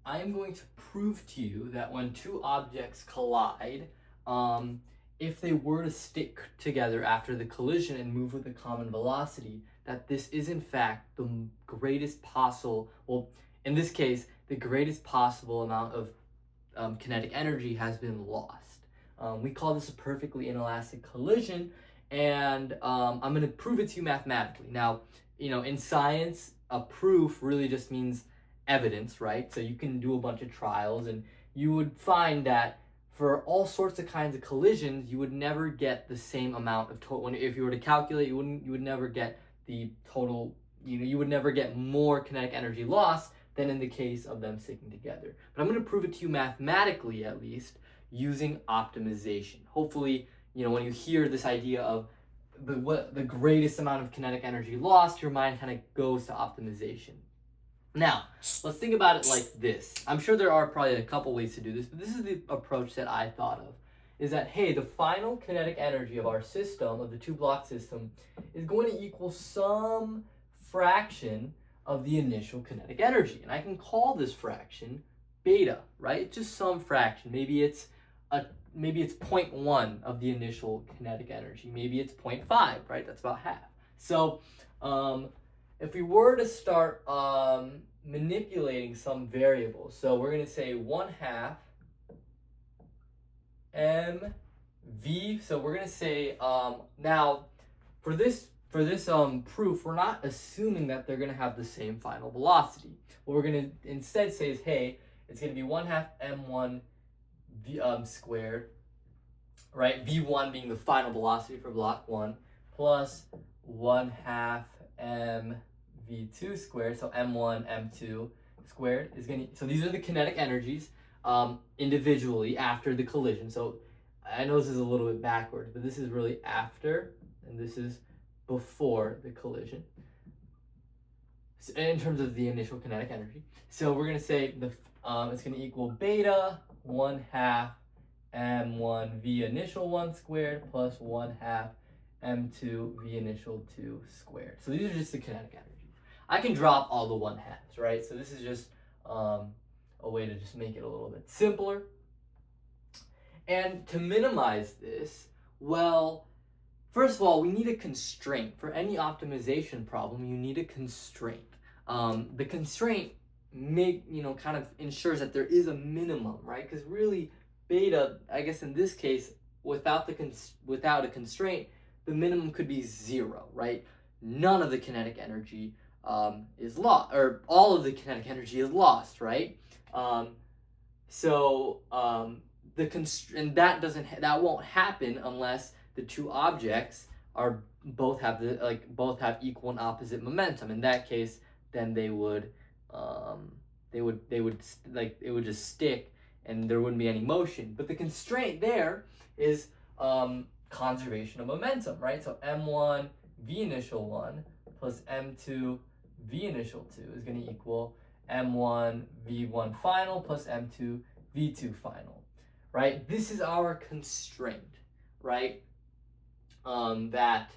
I am going to prove to you that when two objects collide, if they were to stick together after the collision and move with a common velocity, that this is in fact the greatest possible, well, in this case, the greatest possible amount of kinetic energy has been lost. We call this a perfectly inelastic collision, and I'm going to prove it to you mathematically. Now, in science, a proof really just means evidence, right? So you can do a bunch of trials, and you would find that for all sorts of kinds of collisions, you would never get the same amount of total. If you were to calculate, you would never get the total. You would never get more kinetic energy loss than in the case of them sticking together. But I'm going to prove it to you mathematically, at least, using optimization. Hopefully, when you hear this idea of the greatest amount of kinetic energy lost, your mind kind of goes to optimization. Now, let's think about it like this. I'm sure there are probably a couple ways to do this, but this is the approach that I thought of. Is that, hey, the final kinetic energy of our system, of the two-block system, is going to equal some fraction of the initial kinetic energy. And I can call this fraction beta, right? It's just some fraction. Maybe it's 0.1 of the initial kinetic energy. Maybe it's 0.5, right? That's about half. So if we were to start manipulating some variable, so we're going to say 1/2 mv. So we're going to say now for this proof, we're not assuming that they're going to have the same final velocity. What we're going to instead say is, hey, it's going to be 1/2 m1 v squared, right? v1 being the final velocity for block 1, plus 1/2 m v2 squared, so m1 m2 squared is going to, so these are the kinetic energies individually after the collision. So I know this is a little bit backwards, but this is really after, and this is before the collision, so in terms of the initial kinetic energy. So we're going to say it's going to equal beta 1/2 m1 v initial 1 squared plus 1/2 m2 v initial 2 squared. So these are just the kinetic energies. I can drop all the 1/2s, right? So this is just a way to just make it a little bit simpler. And to minimize this, well, first of all, we need a constraint. For any optimization problem, you need a constraint. The constraint kind of ensures that there is a minimum, right? Because really, beta, I guess in this case, without a constraint, the minimum could be 0, right? None of the kinetic energy is lost, or all of the kinetic energy is lost, right? That won't happen unless the two objects are both have equal and opposite momentum. In that case, then it would just stick and there wouldn't be any motion. But the constraint there is conservation of momentum, right? So m1 v initial 1 plus m2 v initial 2 is going to equal m1 v1 final plus m2 v2 final, right? This is our constraint, right? That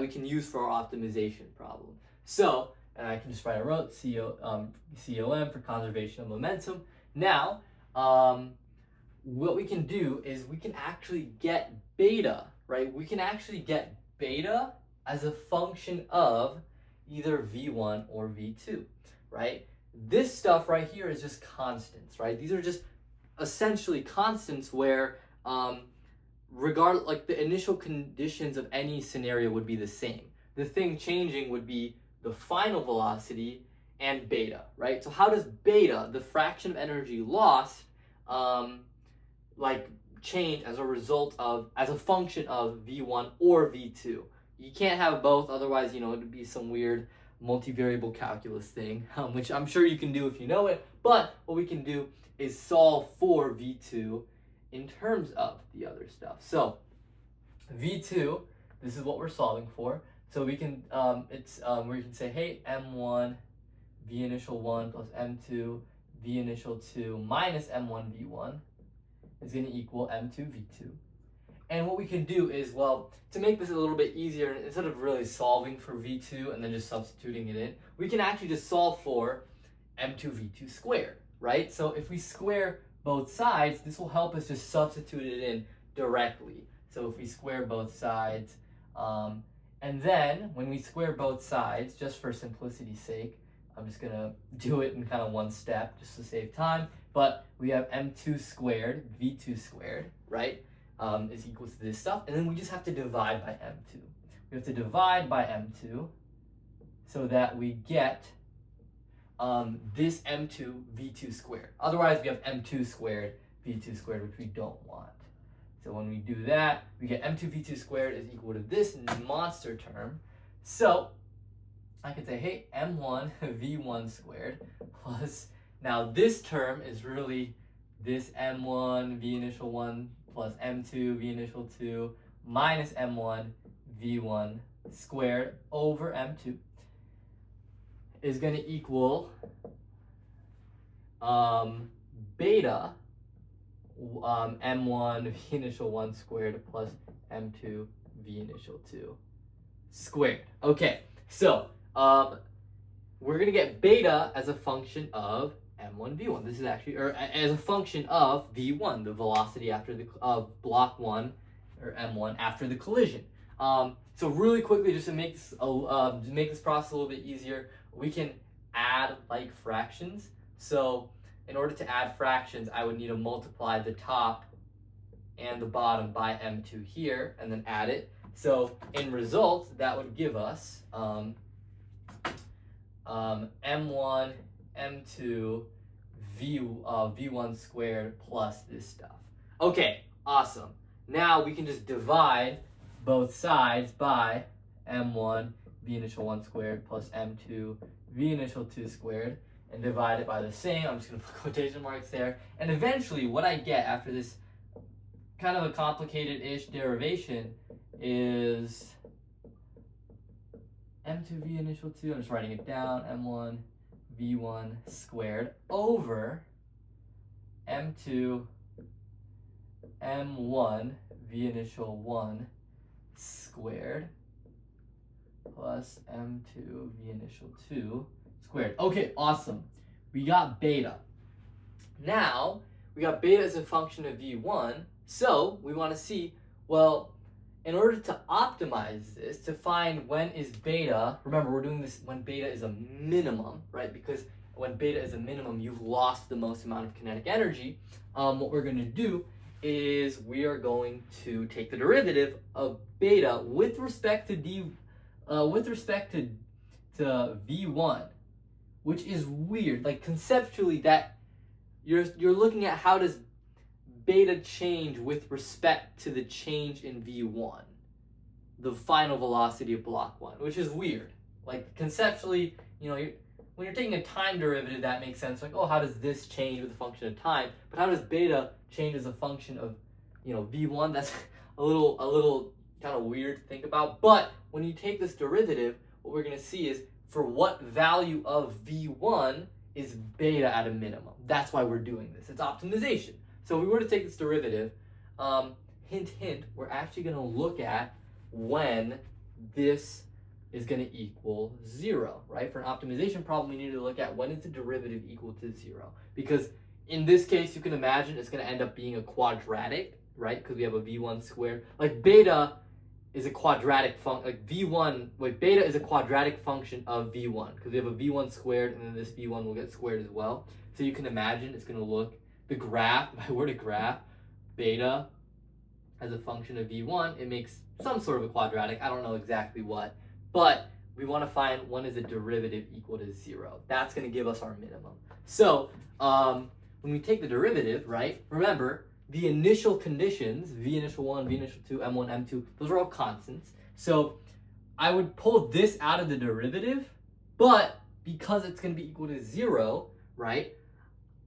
we can use for our optimization problem. So, and I can just write a rote COM for conservation of momentum. Now, what we can do is we can actually get beta, right? We can actually get beta as a function of either V1 or V2, right? This stuff right here is just constants, right? These are just essentially constants where the initial conditions of any scenario would be the same. The thing changing would be the final velocity and beta, right? So how does beta, the fraction of energy lost, change as a function of V1 or V2? You can't have both, otherwise, it would be some weird multivariable calculus thing, which I'm sure you can do if you know it. But what we can do is solve for V2 in terms of the other stuff. So V2, this is what we're solving for. So we can, where you can say, hey, M1 V initial 1 plus M2 V initial 2 minus M1 V1 is going to equal M2 V2. And what we can do is, well, to make this a little bit easier, instead of really solving for V2 and then just substituting it in, we can actually just solve for m2 v2 squared, right? So if we square both sides, this will help us just substitute it in directly. So if we square both sides, and then when we square both sides, just for simplicity's sake, I'm just gonna do it in kind of one step just to save time. But we have m2 squared, v2 squared, right, is equal to this stuff. And then we just have to divide by m2. We have to divide by m2 so that we get this m2 v2 squared. Otherwise, we have m2 squared v2 squared, which we don't want. So when we do that, we get m2 v2 squared is equal to this monster term. So I could say, hey, m1 v1 squared plus, now this term is really this m1 v initial 1 plus m2 v initial 2 minus m1 v1 squared over m2 is going to equal beta m1 v initial 1 squared plus m2 v initial 2 squared. Okay, so we're going to get beta as a function of m1 v1. This is actually, or as a function of v1, the velocity after the block 1 or m1 after the collision. So really quickly, just to make this process a little bit easier, we can add like fractions. So in order to add fractions, I would need to multiply the top and the bottom by m2 here, and then add it. So in result, that would give us m1, m2, v1 squared plus this stuff. Okay, awesome. Now we can just divide both sides by m1 v initial 1 squared plus m2 v initial 2 squared and divide it by the same. I'm just going to put quotation marks there. And eventually what I get after this kind of a complicated-ish derivation is m2 v initial 2, I'm just writing it down, m1 v1 squared over m2 m1 v initial 1 squared plus m2 v initial 2 squared. Okay, awesome. We got beta. Now, we got beta as a function of v1, so we want to see, well, in order to optimize this, to find when is beta, remember we're doing this when beta is a minimum, right? Because when beta is a minimum, you've lost the most amount of kinetic energy. What we're going to do is we are going to take the derivative of beta with respect to v1, which is weird. Like conceptually, that you're looking at how does beta change with respect to the change in v1, the final velocity of block 1, which is weird. Like conceptually, you know, when you're taking a time derivative, that makes sense. Like, oh, how does this change with a function of time? But how does beta change as a function of, you know, v1? That's a little kind of weird to think about. But when you take this derivative, what we're going to see is for what value of v1 is beta at a minimum. That's why we're doing this. It's optimization. So if we were to take this derivative, hint, hint, we're actually going to look at when this is going to equal 0, right? For an optimization problem, we need to look at when is the derivative equal to 0. Because in this case, you can imagine it's going to end up being a quadratic, right? Because we have a v1 squared. Like beta is a quadratic function, like beta is a quadratic function of v1. Because we have a v1 squared, and then this v1 will get squared as well. So you can imagine it's going to look, the graph, if I were to graph beta as a function of v1, it makes some sort of a quadratic. I don't know exactly what, but we want to find when is a derivative equal to 0. That's going to give us our minimum. So when we take the derivative, right, remember the initial conditions, v initial 1, v initial 2, m1, m2, those are all constants. So I would pull this out of the derivative, but because it's going to be equal to 0, right,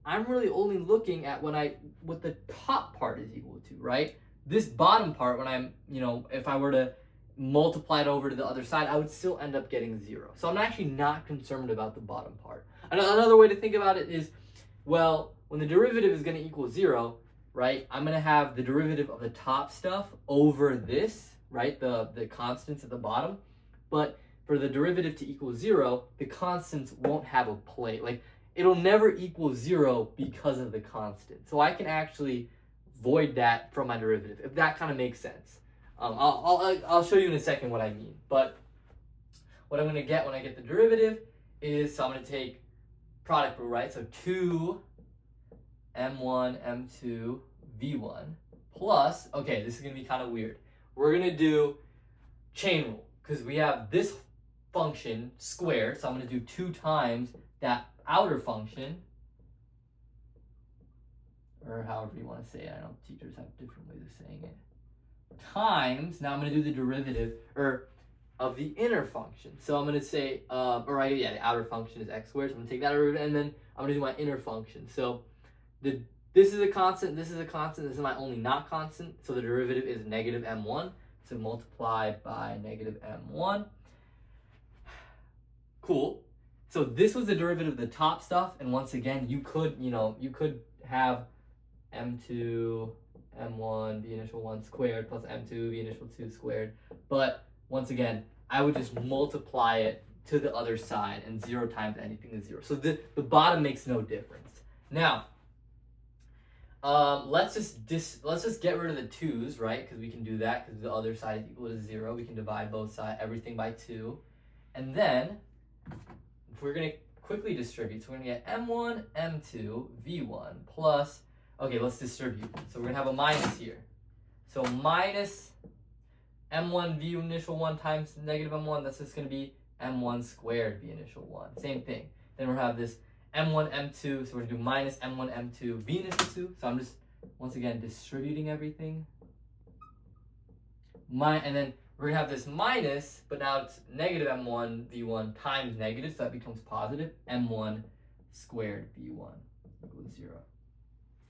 I'm really only looking at what the top part is equal to, right? This bottom part, when I'm, you know, if I were to multiply it over to the other side, I would still end up getting 0. So I'm actually not concerned about the bottom part. Another way to think about it is, well, when the derivative is going to equal 0, right, I'm going to have the derivative of the top stuff over this, right, the constants at the bottom. But for the derivative to equal 0, the constants won't have a place. Like, it'll never equal 0 because of the constant. So I can actually void that from my derivative, if that kind of makes sense. I'll show you in a second what I mean. But what I'm going to get when I get the derivative is, so I'm going to take product rule, right? So 2 m1 m2 v1 plus, okay, this is going to be kind of weird. We're going to do chain rule because we have this function squared. So I'm going to do 2 times that outer function, or however you want to say it. I know teachers have different ways of saying it. Times, now I'm going to do the derivative of the inner function. So I'm going to say, the outer function is x squared. So I'm going to take that derivative, and then I'm going to do my inner function. So this is a constant, this is a constant, this is my only not constant. So the derivative is negative m1. So multiplied by negative m1. Cool. So this was the derivative of the top stuff, and once again, you could have m2 m1 v initial 1 squared plus m2 v initial 2 squared. But once again, I would just multiply it to the other side, and 0 times anything is 0. So the bottom makes no difference. Now, let's just get rid of the 2's, right? Because we can do that because the other side is equal to 0. We can divide both sides, everything by 2. And then, if we're going to quickly distribute, so we're going to get m1, m2, v1 plus, okay, let's distribute. So we're going to have a minus here. So minus m1 v initial 1 times negative m1, that's just going to be m1 squared v initial 1. Same thing. Then we'll have this m1, m2, so we're going to do minus m1, m2, v initial 2. So I'm just, once again, distributing everything. And then we're going to have this minus, but now it's negative m1, v1 times negative, so that becomes positive m1 squared v1 equals 0.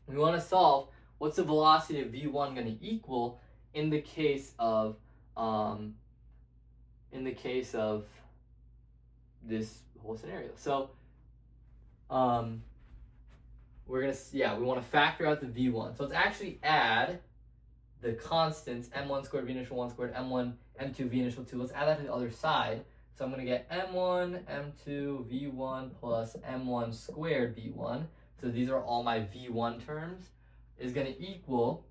We want to solve what's the velocity of v1 going to equal in the case of this whole scenario. So we want to factor out the v1. So let's actually add the constants m1 squared v initial 1 squared, m1 m2 v initial 2. Let's add that to the other side. So I'm going to get m1 m2 v1 plus m1 squared v1. So these are all my v1 terms. Is going to equal,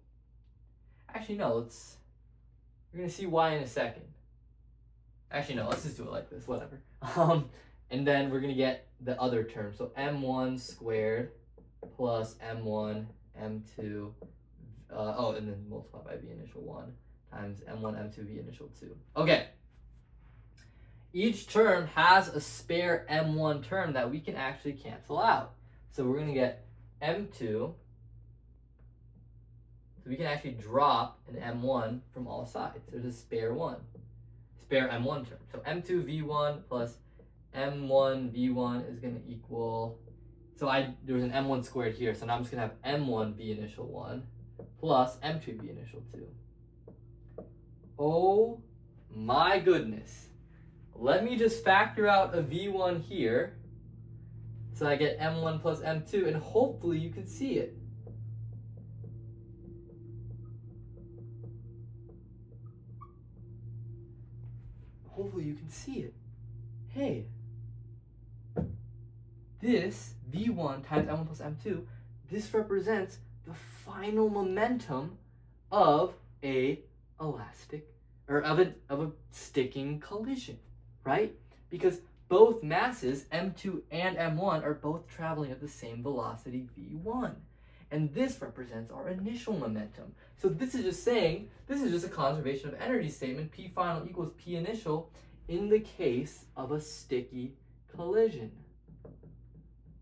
actually no, we're going to see why in a second. Actually no, let's just do it like this, whatever. And then we're going to get the other term. So m1 squared plus m1 m2, and then multiply by v initial 1 times m1 m2 v initial 2. Okay. Each term has a spare m1 term that we can actually cancel out. So we're going to get m2. So we can actually drop an m1 from all sides. There's a spare m1 term. So m2 v1 plus m1 v1 is going to equal, so there was an m1 squared here, so now I'm just going to have m1 v initial 1 plus m2 v initial 2. Oh my goodness. Let me just factor out a v1 here. So I get m1 plus m2, and hopefully you can see it. Hopefully you can see it. Hey, this v1 times m1 plus m2, this represents the final momentum of a elastic, or of a sticking collision, right? Because both masses, m2 and m1, are both traveling at the same velocity v1. And this represents our initial momentum. So this is just saying, this is just a conservation of energy statement. P final equals P initial in the case of a sticky collision.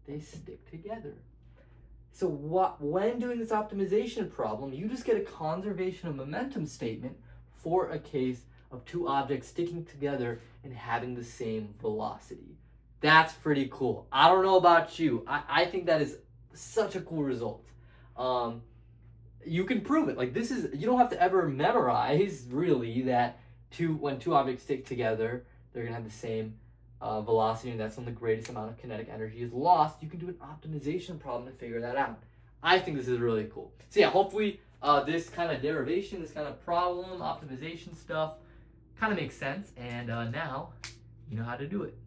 They stick together. So when doing this optimization problem, you just get a conservation of momentum statement for a case of two objects sticking together and having the same velocity. That's pretty cool. I don't know about you. I think that is such a cool result. You can prove it. Like, this is, you don't have to ever memorize really that when two objects stick together, they're gonna have the same velocity, and that's when the greatest amount of kinetic energy is lost. You can do an optimization problem to figure that out. I think this is really cool. So yeah, hopefully this kind of derivation, this kind of problem, optimization stuff kind of makes sense, and now you know how to do it.